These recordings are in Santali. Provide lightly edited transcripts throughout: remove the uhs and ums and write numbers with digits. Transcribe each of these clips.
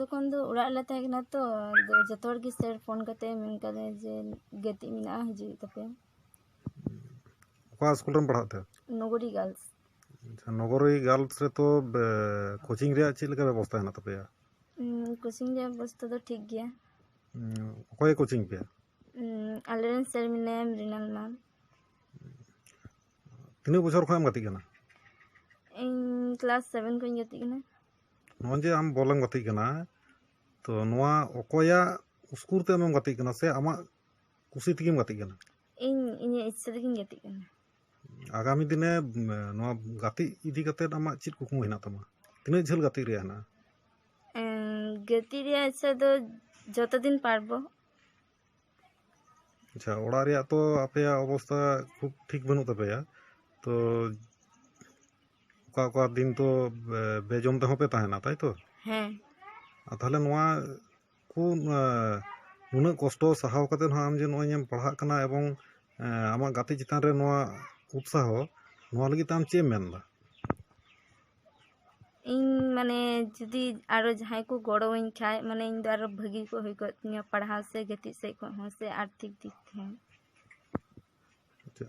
তখন তো ওড়াᱜ লে তাᱦᱮᱸ ᱠᱟᱱᱟ ᱛᱚ ᱡᱚᱛᱚ ᱦᱚᱲ ᱜᱮ ᱥᱮᱨ ᱯᱷᱳᱱ ᱠᱟᱛᱮ ᱢᱮᱱ ᱠᱟᱫᱟ ᱡᱮ ᱜᱟᱛᱮᱜ ᱢᱮᱱᱟᱜᱼᱟ ᱦᱤᱡᱩᱜ ᱛᱟᱯᱮᱭᱟ ᱚᱠᱟ ᱥᱠᱩᱞ ᱨᱮᱢ ᱯᱟᱲᱦᱟᱜ ᱛᱮ? ᱱᱚᱜᱚᱨᱤ ᱜᱟর্লস। ᱟᱪᱪᱷᱟ, ᱱᱚᱜᱚᱨᱤ ᱜᱟর্লস ᱨᱮ ᱛᱚ ᱠᱳᱪᱤᱝ ᱨᱮᱭᱟᱜ ᱪᱮᱫ ᱞᱮᱠᱟ ᱵᱮᱵᱚᱥᱛᱟ ᱦᱮᱱᱟᱜ ᱛᱟᱯᱮᱭᱟ? ᱠᱳᱪᱤᱝ ᱨᱮᱭᱟᱜ ᱵᱮᱵᱚᱥᱛᱟ ᱫᱚ ᱴᱷᱤᱠ ᱜᱮᱭᱟ। ᱚᱠᱚᱭ ᱠᱳᱪᱤᱝ ᱯᱮᱭᱟ? ᱟᱞᱮᱨᱮᱱ ᱥᱮᱨ ᱢᱮᱱᱟᱭᱟ ᱢᱨᱤᱱᱟᱞ ᱢᱮᱢ। ᱛᱤᱱᱟᱹᱜ ᱵᱚᱪᱷᱚᱨ ᱠᱷᱚᱱ ᱮᱢ ᱜᱟᱛᱮᱜ ᱠᱟᱱᱟ? ᱤᱧ ᱠᱞᱟᱥ 7 ᱠᱷᱚᱱᱤᱧ ᱜᱟᱛᱮᱜ ᱠᱟᱱᱟ। ᱱᱚᱜᱼᱚᱭ ᱡᱮ ᱟᱢ ᱵᱚᱞᱮᱢ ᱜᱟᱛᱮᱜ ᱠᱟᱱᱟ ᱛᱚ ᱱᱚᱣᱟ ᱚᱠᱚᱭᱟᱜ ᱩᱥᱠᱩᱨ ᱛᱮ ᱟᱢᱮᱢ ᱜᱟᱛᱮᱜ ᱠᱟᱱᱟ ᱥᱮ ᱟᱢᱟᱜ ᱠᱩᱥᱤ ᱛᱮᱜᱮᱢ ᱜᱟᱛᱮᱜ ᱠᱟᱱᱟ? ᱤᱧᱟᱹᱜ ᱤᱪᱪᱷᱟᱹ ᱛᱮᱜᱤᱧ ᱜᱟᱛᱮᱜ ᱠᱟᱱᱟ। আগামী দিনে নয়া গাতিক ইদি কাতেদ আমাক চিত কুকুমু হেনাক তামা? তিনাᱹᱜ ঝᱟᱹᱞ গাতিক ᱨᱮᱭᱟᱜ ᱦᱮᱱᱟᱜᱼᱟ? ᱜᱟᱛᱮᱜ ᱨᱮᱭᱟᱜ ᱤᱪᱪᱷᱟᱹ ᱫᱚ ᱡᱚᱛᱚ ᱫᱤᱱ ᱯᱟᱨᱵᱚ। ᱟᱪᱪᱷᱟ, ᱚᱲᱟᱜ ᱨᱮᱭᱟᱜ ᱛᱚ ᱟᱯᱮᱭᱟᱜ ᱚᱵᱚᱥᱛᱟ ᱠᱷᱩᱵ ᱴᱷᱤᱠ ᱵᱟᱹᱱᱩᱜ ᱛᱟᱯᱮᱭᱟ ᱛᱚ ᱚᱠᱟ ᱚᱠᱟ ᱫᱤᱱ ᱛᱚ ᱵᱮᱡᱚᱢ ᱛᱮᱦᱚᱸ ᱯᱮ ᱛᱟᱦᱮᱱᱟ ᱛᱟᱭ ᱛᱚ? ᱦᱮᱸ। ᱛᱟᱦᱞᱮ ᱱᱚᱣᱟ ᱠᱚ ᱱᱩᱱᱟᱹᱜ ᱠᱚᱥᱴᱚ ᱥᱟᱦᱟᱣ ᱠᱟᱛᱮᱫ ᱦᱚᱸ ᱟᱢ ᱡᱮ ᱱᱚᱜᱼᱚᱭ ᱮᱢ ᱯᱟᱲᱦᱟᱜ ᱠᱟᱱᱟ ᱮᱵᱚᱝ ᱟᱢᱟᱜ ᱜᱟᱛᱮ ᱪᱮᱛᱟᱱ ᱨᱮ ᱱᱚᱣᱟ ᱩᱛᱥᱟᱦᱚ ᱱᱚᱣᱟ ᱞᱟᱹᱜᱤᱫ ᱛᱮ ᱟᱢ ᱪᱮᱫ ᱮᱢ ᱢᱮᱱᱫᱟ? ᱤᱧ ᱢᱟᱱᱮ ᱡᱩᱫᱤ ᱟᱨᱚ ᱡᱟᱦᱟᱸᱭ ᱠᱚ ᱜᱚᱲᱚᱣᱟᱹᱧ ᱠᱷᱟᱡ ᱢᱟᱱᱮ ᱤᱧ ᱫᱚ ᱟᱨᱚ ᱵᱷᱟᱹᱜᱤ ᱠᱚ ᱦᱩᱭ ᱠᱚᱜ ᱛᱤᱧᱟᱹ ᱯᱟᱲᱦᱟᱣ ᱥᱮ ᱜᱟᱛᱮᱜ ᱥᱮᱫ ᱠᱷᱚᱡ ᱦᱚᱸ ᱥᱮ ᱟᱨᱛᱷᱤᱠ ᱫᱤᱠ ᱛᱮᱦᱚᱸ। ᱟᱪᱪᱷᱟ,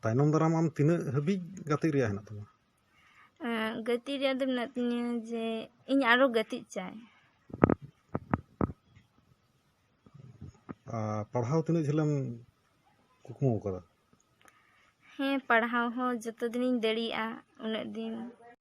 ᱛᱟᱭᱱᱚᱢ ᱫᱟᱨᱟᱢ ᱟᱢ ᱛᱤᱱᱟᱹᱜ ᱦᱟᱹᱵᱤᱡ ᱜᱟᱛᱮᱜ ᱨᱮᱭᱟᱜ ᱦᱮᱱᱟᱜ ᱛᱟᱢᱟ? ᱜᱟᱛᱮᱜ ᱨᱮᱭᱟᱜ ᱫᱚ ᱢᱮᱱᱟᱜ ᱛᱤᱧᱟᱹ ᱡᱮ ᱤᱧ ᱟᱨᱚ ᱜᱟᱛᱮᱜ ᱪᱟই। ᱯᱟᱲᱦᱟᱣ ᱛᱤᱱᱟᱹᱜ ᱡᱷᱟᱹᱞᱮᱢ ᱠᱩᱠᱢᱩ ᱟᱠᱟᱫᱟ? ᱦᱮᱸ, ᱯᱟᱲᱦᱟᱣ ᱦᱚᱸ ᱡᱚᱛᱚ ᱫᱤᱱᱤᱧ ᱫᱟᱲᱮᱭᱟᱜᱼᱟ ᱩᱱᱟᱹᱜ ᱫᱤᱱ।